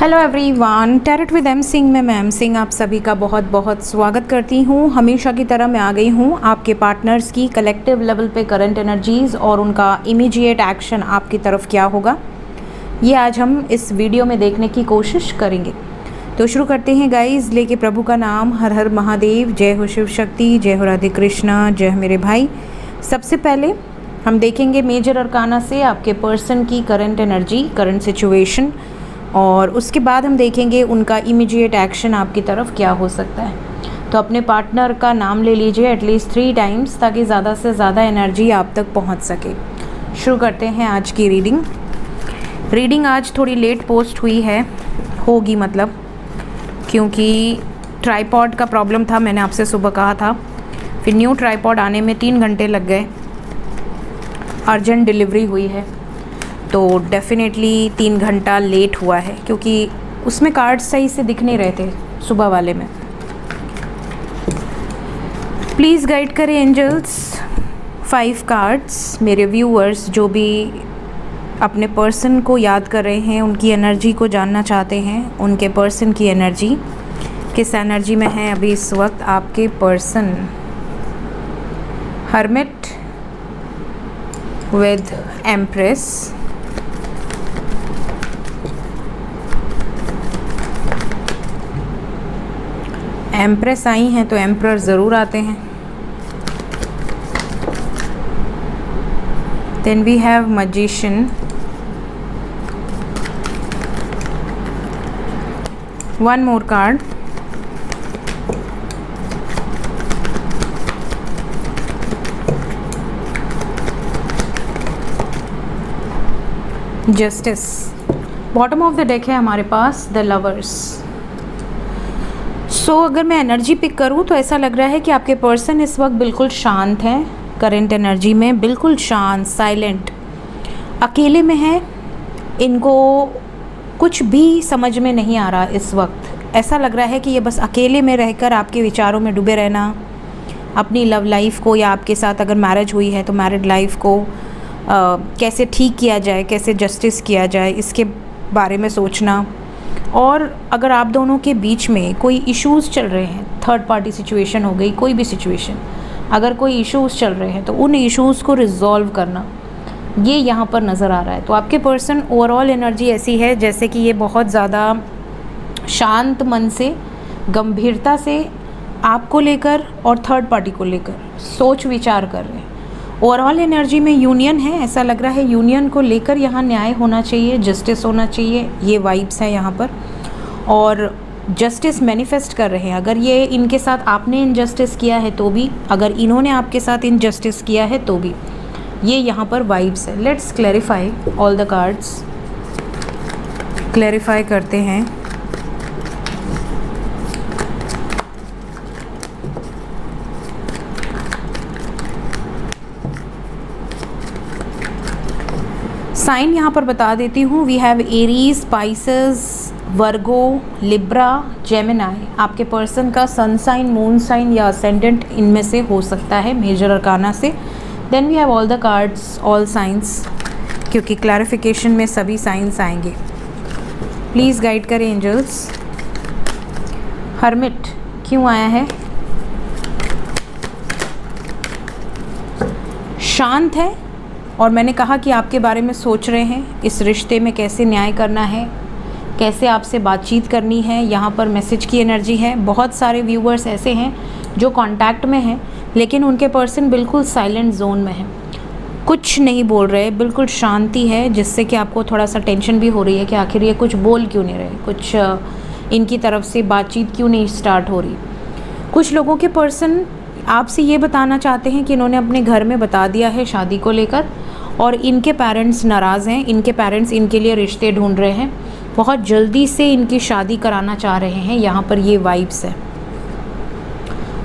Hello everyone, tarot with M Singh में मैं M Singh आप सभी का बहुत बहुत स्वागत करती हूँ। हमेशा की तरह मैं आ गई हूँ आपके पार्टनर्स की कलेक्टिव लेवल पे करंट एनर्जीज़ और उनका इमीडिएट एक्शन आपकी तरफ क्या होगा, ये आज हम इस वीडियो में देखने की कोशिश करेंगे। तो शुरू करते हैं गाइज, लेके प्रभु का नाम। हर हर महादेव, जय हो शिव शक्ति, जय हो राधे कृष्णा, जय हो मेरे भाई। सबसे पहले हम देखेंगे मेजर अरकाना से आपके पर्सन की करंट एनर्जी, करंट सिचुएशन, और उसके बाद हम देखेंगे उनका इमीडिएट एक्शन आपकी तरफ क्या हो सकता है। तो अपने पार्टनर का नाम ले लीजिए एटलीस्ट 3 टाइम्स ताकि ज़्यादा से ज़्यादा एनर्जी आप तक पहुंच सके। शुरू करते हैं आज की रीडिंग आज थोड़ी लेट पोस्ट हुई है, होगी मतलब, क्योंकि ट्राइपॉड का प्रॉब्लम था, मैंने आपसे सुबह कहा था। फिर न्यू ट्राइपॉड आने में 3 घंटे लग गए, अर्जेंट डिलीवरी हुई है, तो डेफिनेटली 3 घंटा लेट हुआ है, क्योंकि उसमें कार्ड्स सही से दिख नहीं रहे थे सुबह वाले में। प्लीज़ गाइड करें एंजल्स 5 कार्ड्स। मेरे व्यूअर्स जो भी अपने पर्सन को याद कर रहे हैं, उनकी एनर्जी को जानना चाहते हैं, उनके पर्सन की एनर्जी किस एनर्जी में है अभी इस वक्त आपके person. Hermit with empress, empress आई हैं तो एम्परर ज़रूर आते हैं। Then we have magician, one more card, justice. Bottom of the deck है हमारे पास द लवर्स। सो अगर मैं एनर्जी पिक करूँ तो ऐसा लग रहा है कि आपके पर्सन इस वक्त बिल्कुल शांत हैं, करंट एनर्जी में बिल्कुल शांत, साइलेंट, अकेले में है। इनको कुछ भी समझ में नहीं आ रहा इस वक्त। ऐसा लग रहा है कि ये बस अकेले में रहकर आपके विचारों में डूबे रहना, अपनी लव लाइफ को, या आपके साथ अगर मैरिज हुई है तो मैरिड लाइफ को कैसे ठीक किया जाए, कैसे जस्टिस किया जाए, इसके बारे में सोचना। और अगर आप दोनों के बीच में कोई इश्यूज़ चल रहे हैं, थर्ड पार्टी सिचुएशन हो गई, कोई भी सिचुएशन, अगर कोई इश्यूज़ चल रहे हैं तो उन इश्यूज़ को रिजॉल्व करना, ये यहाँ पर नज़र आ रहा है। तो आपके पर्सन ओवरऑल एनर्जी ऐसी है जैसे कि ये बहुत ज़्यादा शांत मन से, गंभीरता से आपको लेकर और थर्ड पार्टी को लेकर सोच विचार कर रहे हैं। ओवरऑल एनर्जी में यूनियन है, ऐसा लग रहा है यूनियन को लेकर यहाँ न्याय होना चाहिए, जस्टिस होना चाहिए, ये वाइब्स हैं यहाँ पर। और जस्टिस मैनिफेस्ट कर रहे हैं। अगर ये इनके साथ आपने इनजस्टिस किया है तो भी, अगर इन्होंने आपके साथ इनजस्टिस किया है तो भी, ये यहाँ पर वाइब्स है। Let's clarify all the cards. Clarify करते हैं। साइन यहाँ पर बता देती हूँ। We have Aries, Pisces, Virgo, Libra, Gemini. आपके पर्सन का सन साइन, मून साइन या असेंडेंट इनमें से हो सकता है मेजर अरकाना से। Then we have all the cards, all signs, क्योंकि क्लैरिफिकेशन में सभी साइंस आएंगे। प्लीज़ गाइड करें एंजल्स। हर्मिट क्यों आया है? शांत है, और मैंने कहा कि आपके बारे में सोच रहे हैं, इस रिश्ते में कैसे न्याय करना है, कैसे आपसे बातचीत करनी है। यहाँ पर मैसेज की एनर्जी है। बहुत सारे व्यूअर्स ऐसे हैं जो कांटेक्ट में हैं, लेकिन उनके पर्सन बिल्कुल साइलेंट जोन में है, कुछ नहीं बोल रहे, बिल्कुल शांति है, जिससे कि आपको थोड़ा सा टेंशन भी हो रही है कि आखिर ये कुछ बोल क्यों नहीं रहे, कुछ इनकी तरफ से बातचीत क्यों नहीं स्टार्ट हो रही। कुछ लोगों के पर्सन आपसे ये बताना चाहते हैं कि इन्होंने अपने घर में बता दिया है शादी को लेकर, और इनके पेरेंट्स नाराज़ हैं, इनके पेरेंट्स इनके लिए रिश्ते ढूंढ रहे हैं, बहुत जल्दी से इनकी शादी कराना चाह रहे हैं। यहाँ पर ये वाइब्स है,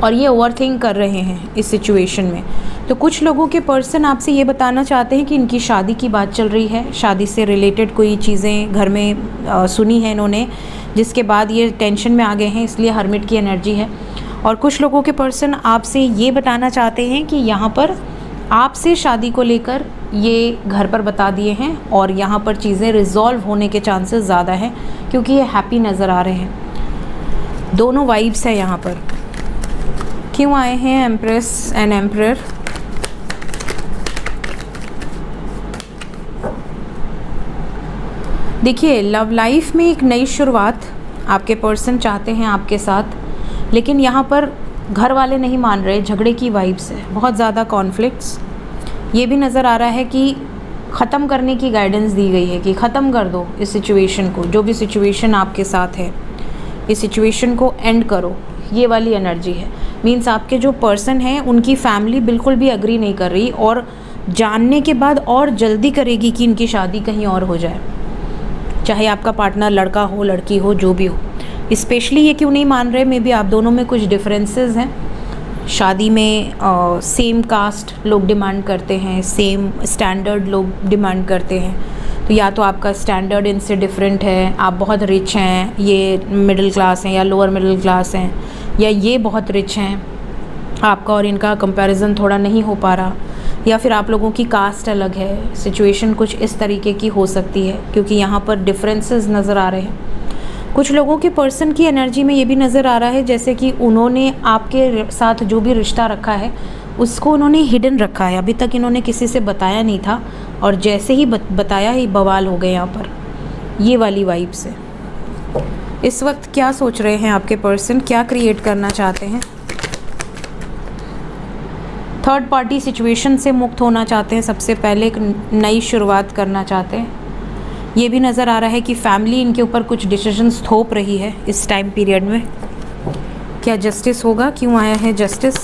और ये ओवरथिंक कर रहे हैं इस सिचुएशन में। तो कुछ लोगों के पर्सन आपसे ये बताना चाहते हैं कि इनकी शादी की बात चल रही है, शादी से रिलेटेड कोई चीज़ें घर में सुनी है इन्होंने, जिसके बाद ये टेंशन में आ गए हैं, इसलिए हर्मिट की एनर्जी है। और कुछ लोगों के पर्सन आपसे ये बताना चाहते हैं कि यहाँ पर आपसे शादी को लेकर ये घर पर बता दिए हैं और यहाँ पर चीज़ें रिजॉल्व होने के चांसेस ज़्यादा हैं क्योंकि ये हैप्पी नज़र आ रहे हैं। दोनों वाइब्स है यहाँ पर। क्यों आए हैं एम्प्रेस एंड एम्परर? देखिए, लव लाइफ में एक नई शुरुआत आपके पर्सन चाहते हैं आपके साथ, लेकिन यहाँ पर घर वाले नहीं मान रहे, झगड़े की वाइब्स है, बहुत ज़्यादा कॉन्फ्लिक्ट्स। ये भी नज़र आ रहा है कि ख़त्म करने की गाइडेंस दी गई है कि ख़त्म कर दो इस सिचुएशन को, जो भी सिचुएशन आपके साथ है इस सिचुएशन को एंड करो, ये वाली एनर्जी है। मीन्स आपके जो पर्सन है उनकी फैमिली बिल्कुल भी एग्री नहीं कर रही और जानने के बाद और जल्दी करेगी कि इनकी शादी कहीं और हो जाए, चाहे आपका पार्टनर लड़का हो लड़की हो जो भी हो। स्पेशली ये क्यों नहीं मान रहे, मे बी आप दोनों में कुछ डिफरेंसेस हैं। शादी में सेम कास्ट लोग डिमांड करते हैं, सेम स्टैंडर्ड लोग डिमांड करते हैं, तो या तो आपका स्टैंडर्ड इनसे डिफरेंट है, आप बहुत रिच हैं, ये मिडिल क्लास हैं या लोअर मिडिल क्लास हैं, या ये बहुत रिच हैं, आपका और इनका कंपैरिजन थोड़ा नहीं हो पा रहा, या फिर आप लोगों की कास्ट अलग है। सिचुएशन कुछ इस तरीके की हो सकती है क्योंकि यहाँ पर डिफरेंसेस नज़र आ रहे हैं। कुछ लोगों के पर्सन की एनर्जी में ये भी नज़र आ रहा है जैसे कि उन्होंने आपके साथ जो भी रिश्ता रखा है उसको उन्होंने हिडन रखा है, अभी तक इन्होंने किसी से बताया नहीं था और जैसे ही बताया ही बवाल हो गए यहाँ पर। ये वाली वाइब से इस वक्त क्या सोच रहे हैं आपके पर्सन, क्या क्रिएट करना चाहते हैं? थर्ड पार्टी सिचुएशन से मुक्त होना चाहते हैं, सबसे पहले एक नई शुरुआत करना चाहते हैं। ये भी नज़र आ रहा है कि फैमिली इनके ऊपर कुछ डिसीजंस थोप रही है इस टाइम पीरियड में। क्या जस्टिस होगा? क्यों आया है जस्टिस?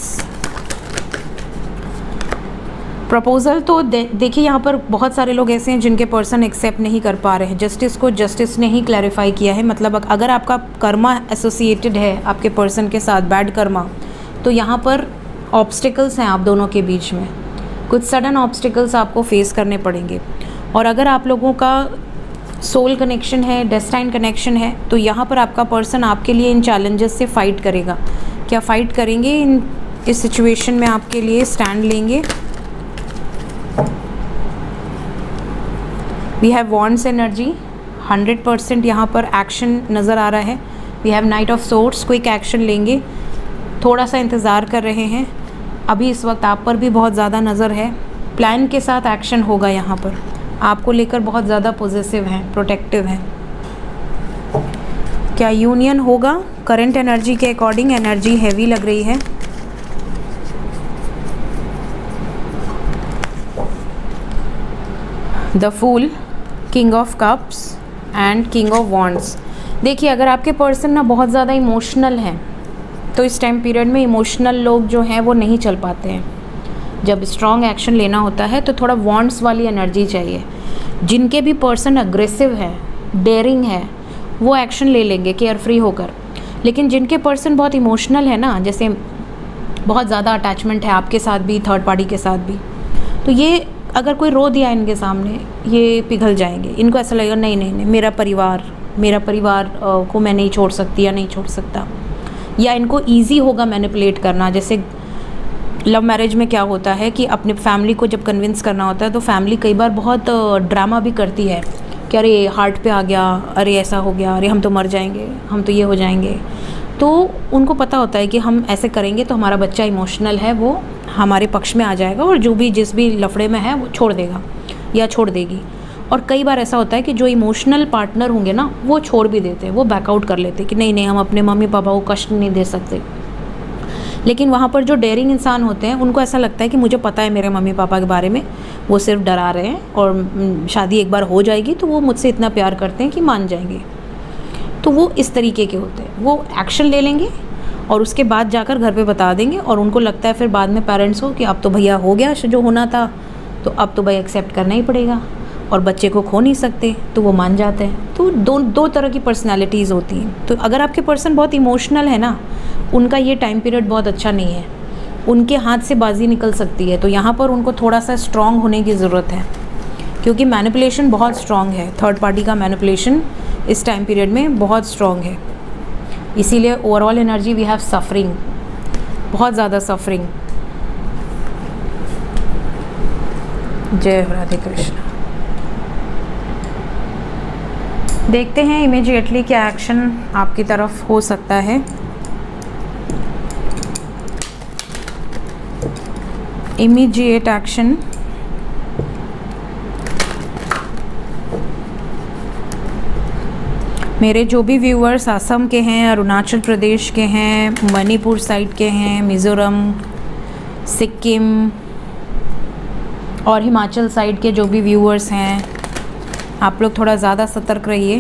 प्रपोजल तो देखिए यहाँ पर बहुत सारे लोग ऐसे हैं जिनके पर्सन एक्सेप्ट नहीं कर पा रहे हैं जस्टिस को। जस्टिस ने ही क्लैरिफाई किया है, मतलब अगर आपका कर्मा एसोसिएटेड है आपके पर्सन के साथ, बैड कर्मा, तो यहाँ पर ऑब्स्टिकल्स हैं आप दोनों के बीच में, कुछ सडन ऑब्स्टिकल्स आपको फेस करने पड़ेंगे। और अगर आप लोगों का सोल कनेक्शन है, डेस्टाइन कनेक्शन है, तो यहाँ पर आपका पर्सन आपके लिए इन चैलेंजेस से फाइट करेगा। क्या फाइट करेंगे? इस सिचुएशन में आपके लिए स्टैंड लेंगे। वी हैव वॉन्ड्स एनर्जी, 100% यहाँ पर एक्शन नज़र आ रहा है। We have knight of swords, quick action लेंगे। थोड़ा सा इंतज़ार कर रहे हैं, अभी इस वक्त आप पर भी बहुत ज़्यादा नज़र है। प्लान के साथ एक्शन होगा यहाँ पर, आपको लेकर बहुत ज़्यादा पॉजिटिव हैं, प्रोटेक्टिव हैं। क्या यूनियन होगा? करंट एनर्जी के अकॉर्डिंग एनर्जी हैवी लग रही है। The fool, king of cups and king of wands. देखिए, अगर आपके पर्सन ना बहुत ज़्यादा इमोशनल हैं तो इस टाइम पीरियड में इमोशनल लोग जो हैं वो नहीं चल पाते हैं। जब स्ट्रॉन्ग एक्शन लेना होता है तो थोड़ा वॉन्ड्स वाली एनर्जी चाहिए। जिनके भी पर्सन अग्रेसिव है, डेयरिंग है, वो एक्शन ले लेंगे केयर फ्री होकर। लेकिन जिनके पर्सन बहुत इमोशनल है ना, जैसे बहुत ज़्यादा अटैचमेंट है आपके साथ भी, थर्ड पार्टी के साथ भी, तो ये अगर कोई रो दिया इनके सामने ये पिघल जाएंगे। इनको ऐसा लगेगा नहीं नहीं नहीं, मेरा परिवार को मैं नहीं छोड़ सकती या नहीं छोड़ सकता। या इनको ईजी होगा मैनिपुलेट करना। जैसे लव मैरिज में क्या होता है कि अपने फैमिली को जब कन्विंस करना होता है तो फैमिली कई बार बहुत ड्रामा भी करती है कि अरे हार्ट पे आ गया, अरे ऐसा हो गया, अरे हम तो मर जाएंगे, हम तो ये हो जाएंगे। तो उनको पता होता है कि हम ऐसे करेंगे तो हमारा बच्चा इमोशनल है, वो हमारे पक्ष में आ जाएगा और जो भी जिस भी लफड़े में है वो छोड़ देगा या छोड़ देगी। और कई बार ऐसा होता है कि जो इमोशनल पार्टनर होंगे ना वो छोड़ भी देते हैं, वो बैकआउट कर लेते हैं कि नहीं नहीं, हम अपने मम्मी पापा को कष्ट नहीं दे सकते। लेकिन वहाँ पर जो डेयरिंग इंसान होते हैं उनको ऐसा लगता है कि मुझे पता है मेरे मम्मी पापा के बारे में, वो सिर्फ डरा रहे हैं और शादी एक बार हो जाएगी तो वो मुझसे इतना प्यार करते हैं कि मान जाएंगे। तो वो इस तरीके के होते हैं, वो एक्शन ले लेंगे और उसके बाद जाकर घर पे बता देंगे। और उनको लगता है फिर बाद में पेरेंट्स को कि अब तो भैया हो गया जो होना था, तो अब तो भाई एक्सेप्ट करना ही पड़ेगा और बच्चे को खो नहीं सकते, तो वो मान जाते हैं। तो दो तरह की पर्सनालिटीज़ होती हैं। तो अगर आपके पर्सन बहुत इमोशनल है ना, उनका ये टाइम पीरियड बहुत अच्छा नहीं है, उनके हाथ से बाजी निकल सकती है। तो यहाँ पर उनको थोड़ा सा स्ट्रॉन्ग होने की ज़रूरत है क्योंकि मैनिपुलेशन बहुत स्ट्रॉन्ग है। थर्ड पार्टी का मैनिपुलेशन इस टाइम पीरियड में बहुत स्ट्रॉन्ग है। इसीलिए overall energy we have suffering, बहुत ज़्यादा सफरिंग। जय राधे कृष्ण। देखते हैं इमीडिएटली क्या एक्शन आपकी तरफ हो सकता है। Immediate action. मेरे जो भी व्यूअर्स असम के हैं, अरुणाचल प्रदेश के हैं, मणिपुर साइड के हैं, मिज़ोरम, सिक्किम और हिमाचल साइड के जो भी व्यूअर्स हैं, आप लोग थोड़ा ज़्यादा सतर्क रहिए,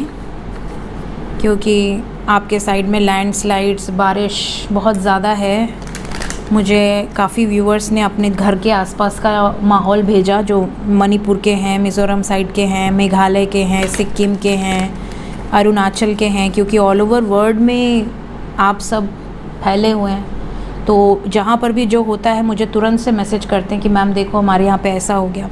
क्योंकि आपके साइड में लैंडस्लाइड्स, बारिश बहुत ज़्यादा है। मुझे काफ़ी व्यूअर्स ने अपने घर के आसपास का माहौल भेजा, जो मणिपुर के हैं, मिज़ोरम साइड के हैं, मेघालय के हैं, सिक्किम के हैं, अरुणाचल के हैं, क्योंकि ऑल ओवर वर्ल्ड में आप सब फैले हुए हैं। तो जहाँ पर भी जो होता है मुझे तुरंत से मैसेज करते हैं कि मैम देखो हमारे यहाँ पे ऐसा हो गया।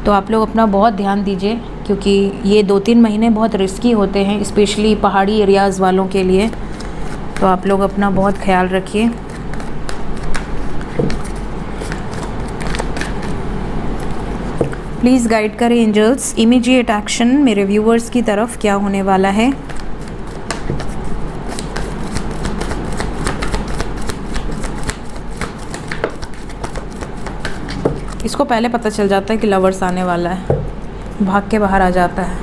तो आप लोग अपना बहुत ध्यान दीजिए, क्योंकि ये 2-3 महीने बहुत रिस्की होते हैं, स्पेशली पहाड़ी एरियाज़ वालों के लिए। तो आप लोग अपना बहुत ख्याल रखिए। प्लीज़ गाइड करें एंजल्स, इमीडिएट एक्शन मेरे व्यूअर्स की तरफ क्या होने वाला है। इसको पहले पता चल जाता है कि लवर्स आने वाला है, भाग के बाहर आ जाता है।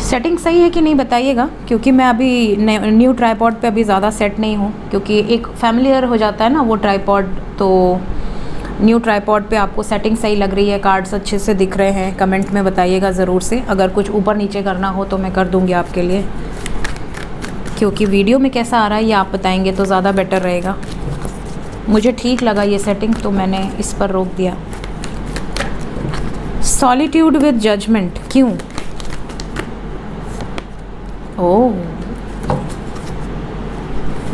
सेटिंग सही है कि नहीं बताइएगा, क्योंकि मैं अभी न्यू ट्राइपॉड पे अभी ज़्यादा सेट नहीं हूँ, क्योंकि एक फैमिलियर हो जाता है ना वो ट्राइपॉड। तो न्यू ट्राइपॉड पे आपको सेटिंग सही लग रही है, कार्ड्स अच्छे से दिख रहे हैं, कमेंट में बताइएगा ज़रूर से। अगर कुछ ऊपर नीचे करना हो तो मैं कर दूँगी आपके लिए, क्योंकि वीडियो में कैसा आ रहा है ये आप बताएंगे तो ज़्यादा बेटर रहेगा। मुझे ठीक लगा ये सेटिंग, तो मैंने इस पर रोक दिया। सॉलिट्यूड विद जजमेंट, क्यों? ओह,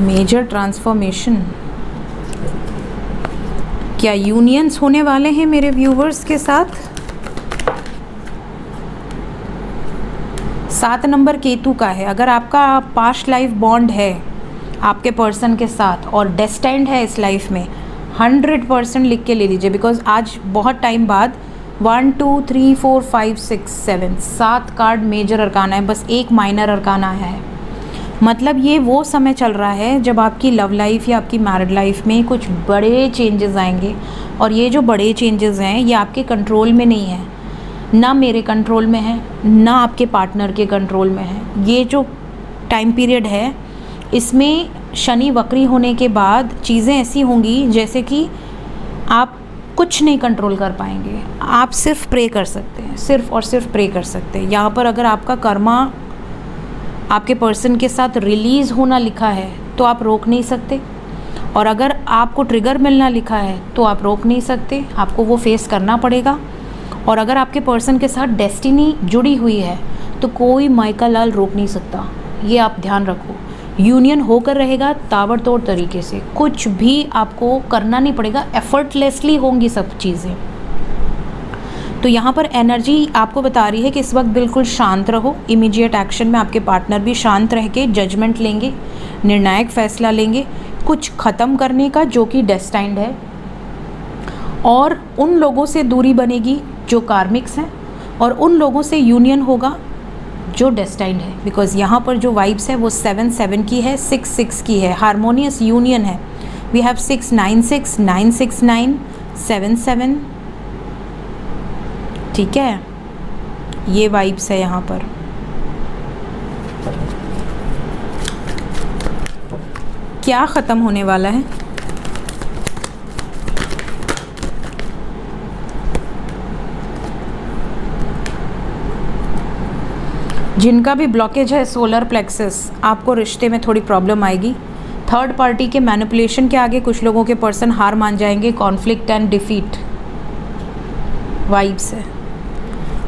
मेजर ट्रांसफॉर्मेशन। क्या यूनियंस होने वाले हैं मेरे व्यूवर्स के साथ? 7 नंबर केतु का है। अगर आपका पास्ट लाइफ बॉन्ड है आपके पर्सन के साथ और डेस्टाइंड है इस लाइफ में, 100% लिख के ले लीजिए, बिकॉज आज बहुत टाइम बाद 1 2 3 4 5 6 7 कार्ड मेजर अरकाना है, बस एक माइनर अरकाना है। मतलब ये वो समय चल रहा है जब आपकी लव लाइफ या आपकी मैरिड लाइफ में कुछ बड़े चेंजेस आएंगे, और ये जो बड़े चेंजेस हैं ये आपके कंट्रोल में नहीं है, ना मेरे कंट्रोल में है, ना आपके पार्टनर के कंट्रोल में है। ये जो टाइम पीरियड है इसमें शनि वक्री होने के बाद चीज़ें ऐसी होंगी जैसे कि आप कुछ नहीं कंट्रोल कर पाएंगे। आप सिर्फ प्रे कर सकते हैं, सिर्फ और सिर्फ प्रे कर सकते हैं। यहाँ पर अगर आपका कर्मा आपके पर्सन के साथ रिलीज़ होना लिखा है तो आप रोक नहीं सकते, और अगर आपको ट्रिगर मिलना लिखा है तो आप रोक नहीं सकते, आपको वो फेस करना पड़ेगा। और अगर आपके पर्सन के साथ डेस्टिनी जुड़ी हुई है तो कोई माइका लाल रोक नहीं सकता, ये आप ध्यान रखो। यूनियन होकर रहेगा ताबड़तोड़ तरीके से, कुछ भी आपको करना नहीं पड़ेगा, एफर्टलेसली होंगी सब चीज़ें। तो यहाँ पर एनर्जी आपको बता रही है कि इस वक्त बिल्कुल शांत रहो। इमीडिएट एक्शन में आपके पार्टनर भी शांत रह के जजमेंट लेंगे, निर्णायक फैसला लेंगे कुछ ख़त्म करने का जो कि डेस्टाइंड है, और उन लोगों से दूरी बनेगी जो कार्मिक्स हैं, और उन लोगों से यूनियन होगा जो डेस्टाइंड है। बिकॉज यहाँ पर जो वाइब्स है वो 7-7 की है, 6-6 की है, हारमोनियस यूनियन है। वी हैव 6-9-6, 9-6-9, 7-7, ठीक है, ये वाइब्स है यहाँ पर। क्या ख़त्म होने वाला है? जिनका भी ब्लॉकेज है सोलर प्लेक्सस, आपको रिश्ते में थोड़ी प्रॉब्लम आएगी। थर्ड पार्टी के मैनिपुलेशन के आगे कुछ लोगों के पर्सन हार मान जाएंगे। कॉन्फ्लिक्ट एंड डिफीट वाइब्स है।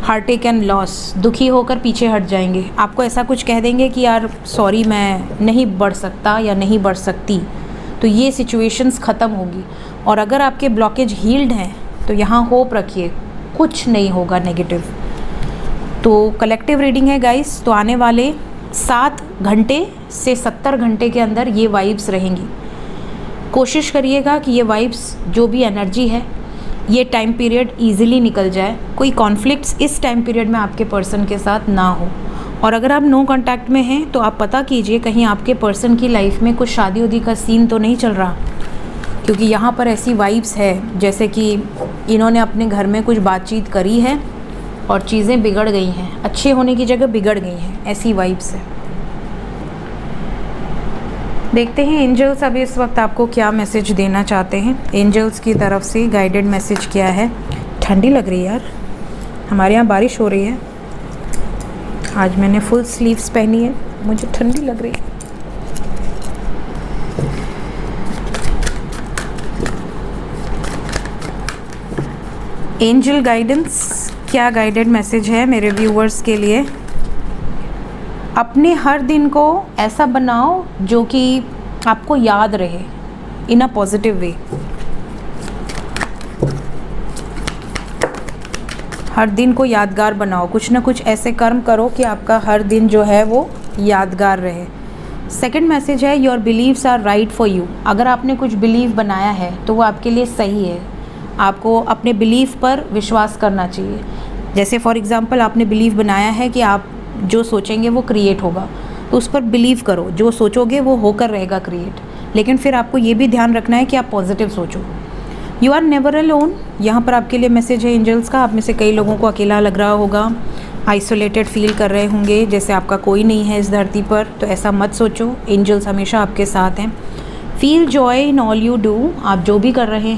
हार्टेक एंड लॉस, दुखी होकर पीछे हट जाएंगे। आपको ऐसा कुछ कह देंगे कि यार सॉरी मैं नहीं बढ़ सकता या नहीं बढ़ सकती, तो ये सिचुएशंस ख़त्म होगी। और अगर आपके ब्लॉकेज हील्ड हैं तो यहाँ होप रखिए, कुछ नहीं होगा नेगेटिव। तो कलेक्टिव रीडिंग है गाइस, तो आने वाले 7 घंटे से 70 घंटे के अंदर ये वाइब्स रहेंगी। कोशिश करिएगा कि ये वाइब्स जो भी एनर्जी है ये टाइम पीरियड ईजिली निकल जाए, कोई कॉन्फ्लिक्ट्स इस टाइम पीरियड में आपके पर्सन के साथ ना हो। और अगर आप नो कांटेक्ट में हैं तो आप पता कीजिए कहीं आपके पर्सन की लाइफ में कुछ शादी उदी का सीन तो नहीं चल रहा, क्योंकि यहाँ पर ऐसी वाइब्स है जैसे कि इन्होंने अपने घर में कुछ बातचीत करी है और चीज़ें बिगड़ गई हैं, अच्छे होने की जगह बिगड़ गई हैं, ऐसी वाइब्स है। देखते हैं एंजल्स अभी इस वक्त आपको क्या मैसेज देना चाहते हैं। एंजल्स की तरफ से गाइडेड मैसेज क्या है। ठंडी लग रही है यार, हमारे यहाँ बारिश हो रही है। आज मैंने फुल स्लीव्स पहनी है, मुझे ठंडी लग रही है। एंजल गाइडेंस, क्या गाइडेड मैसेज है मेरे व्यूअर्स के लिए। अपने हर दिन को ऐसा बनाओ जो कि आपको याद रहे इन अ पॉजिटिव वे। हर दिन को यादगार बनाओ, कुछ ना कुछ ऐसे कर्म करो कि आपका हर दिन जो है वो यादगार रहे। सेकंड मैसेज है your beliefs are right for you. अगर आपने कुछ बिलीव बनाया है तो वो आपके लिए सही है, आपको अपने बिलीव पर विश्वास करना चाहिए। जैसे फॉर एग्ज़ाम्पल आपने बिलीव बनाया है कि आप जो सोचेंगे वो क्रिएट होगा, तो उस पर बिलीव करो, जो सोचोगे वो होकर रहेगा क्रिएट। लेकिन फिर आपको ये भी ध्यान रखना है कि आप पॉजिटिव सोचो। यू आर नेवर अलोन, यहाँ पर आपके लिए मैसेज है एंजल्स का। आप में से कई लोगों को अकेला लग रहा होगा, आइसोलेटेड फील कर रहे होंगे, जैसे आपका कोई नहीं है इस धरती पर। तो ऐसा मत सोचो, एंजल्स हमेशा आपके साथ हैं। Feel joy in all you do. आप जो भी कर रहे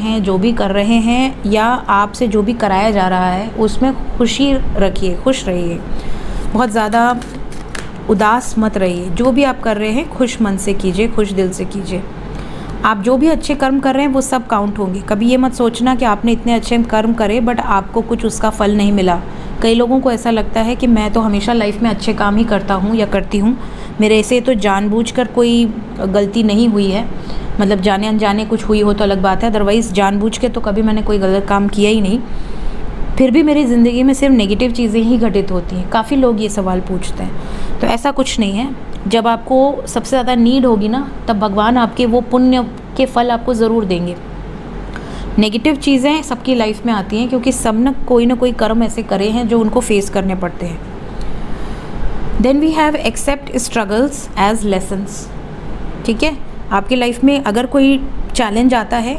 हैं या आपसे जो भी कराया जा रहा है उसमें खुशी रखिए, खुश रहिए, बहुत ज़्यादा उदास मत रहिए। जो भी आप कर रहे हैं खुश मन से कीजिए, खुश दिल से कीजिए। आप जो भी अच्छे कर्म कर रहे हैं वो सब काउंट होंगे। कभी ये मत सोचना कि आपने इतने अच्छे कर्म करे बट आपको कुछ उसका फल नहीं मिला। कई लोगों को ऐसा लगता है कि मैं तो हमेशा लाइफ में अच्छे काम ही करता हूँ या करती हूँ, मेरे से तो जानबूझकर कोई गलती नहीं हुई है। मतलब जाने अनजाने कुछ हुई हो तो अलग बात है, अदरवाइज़ जानबूझ के तो कभी मैंने कोई गलत काम किया ही नहीं। फिर भी मेरी ज़िंदगी में सिर्फ नेगेटिव चीज़ें ही घटित होती हैं। काफ़ी लोग ये सवाल पूछते हैं, तो ऐसा कुछ नहीं है। जब आपको सबसे ज़्यादा नीड होगी ना, तब भगवान आपके वो पुण्य के फल आपको ज़रूर देंगे। नेगेटिव चीज़ें सबकी लाइफ में आती हैं क्योंकि सब न कोई कर्म ऐसे करे हैं जो उनको फेस करने पड़ते हैं। Then we have accept struggles as lessons. ठीक है, आपकी लाइफ में अगर कोई चैलेंज आता है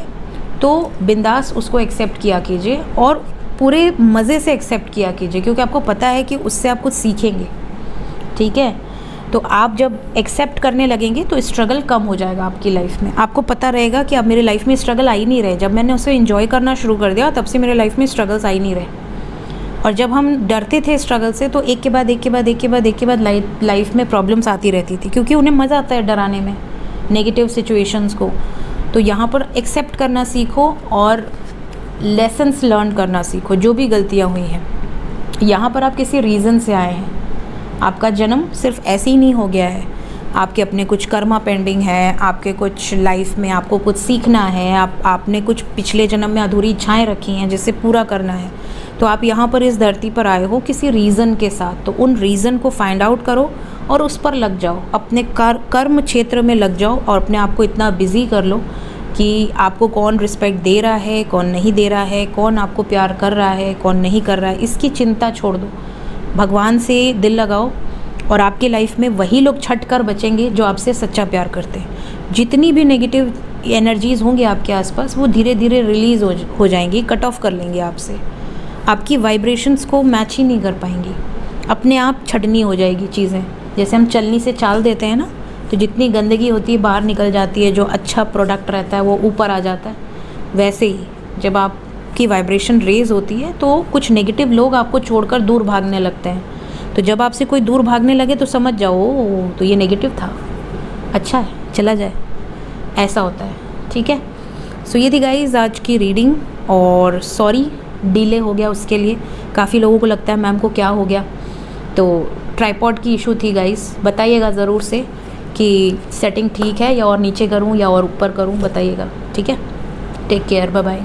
तो बिंदास उसको एक्सेप्ट किया कीजिए और पूरे मज़े से एक्सेप्ट किया कीजिए, क्योंकि आपको पता है कि उससे आप कुछ सीखेंगे। ठीक है, तो आप जब एक्सेप्ट करने लगेंगे तो स्ट्रगल कम हो जाएगा आपकी लाइफ में। आपको पता रहेगा कि अब मेरे लाइफ में स्ट्रगल आ ही नहीं रहे। जब मैंने उसे एंजॉय करना शुरू कर दिया तब से मेरे लाइफ में स्ट्रगल्स आ ही नहीं रहे। और जब हम डरते थे स्ट्रगल से तो एक के बाद लाइफ में प्रॉब्लम्स आती रहती थी, क्योंकि उन्हें मज़ा आता है डराने में, नेगेटिव सिचुएशंस को। तो यहाँ पर एक्सेप्ट करना सीखो और लेसन्स लर्न करना सीखो, जो भी गलतियाँ हुई हैं। यहाँ पर आप किसी रीज़न से आए हैं, आपका जन्म सिर्फ ऐसे ही नहीं हो गया है। आपके अपने कुछ कर्मा पेंडिंग है, आपके कुछ लाइफ में आपको कुछ सीखना है, आपने कुछ पिछले जन्म में अधूरी इच्छाएं रखी हैं जिसे पूरा करना है। तो आप यहाँ पर इस धरती पर आए हो किसी रीज़न के साथ, तो उन रीज़न को फाइंड आउट करो और उस पर लग जाओ, अपने कर्म क्षेत्र में लग जाओ और अपने आप को इतना बिजी कर लो कि आपको कौन रिस्पेक्ट दे रहा है, कौन नहीं दे रहा है, कौन आपको प्यार कर रहा है, कौन नहीं कर रहा है, इसकी चिंता छोड़ दो। भगवान से दिल लगाओ और आपके लाइफ में वही लोग छट कर बचेंगे जो आपसे सच्चा प्यार करते हैं। जितनी भी नेगेटिव एनर्जीज़ होंगी आपके आसपास वो धीरे धीरे रिलीज़ हो जाएंगी, कट ऑफ कर लेंगे आपसे। आपकी वाइब्रेशंस को मैच ही नहीं कर पाएंगी, अपने आप छटनी हो जाएगी चीज़ें। जैसे हम चलनी से चाल देते हैं ना, तो जितनी गंदगी होती है बाहर निकल जाती है, जो अच्छा प्रोडक्ट रहता है वो ऊपर आ जाता है। वैसे ही जब आपकी वाइब्रेशन रेज होती है तो कुछ नेगेटिव लोग आपको छोड़कर दूर भागने लगते हैं। तो जब आपसे कोई दूर भागने लगे तो समझ जाओ तो ये नेगेटिव था, अच्छा है चला जाए, ऐसा होता है। ठीक है, सो ये थी गाइस आज की रीडिंग, और सॉरी डिले हो गया उसके लिए। काफ़ी लोगों को लगता है मैम को क्या हो गया, तो ट्राइपॉड की इशू थी गाइस। बताइएगा ज़रूर से कि सेटिंग ठीक है या और नीचे करूं या और ऊपर करूं, बताइएगा। ठीक है, टेक केयर, बाय बाय।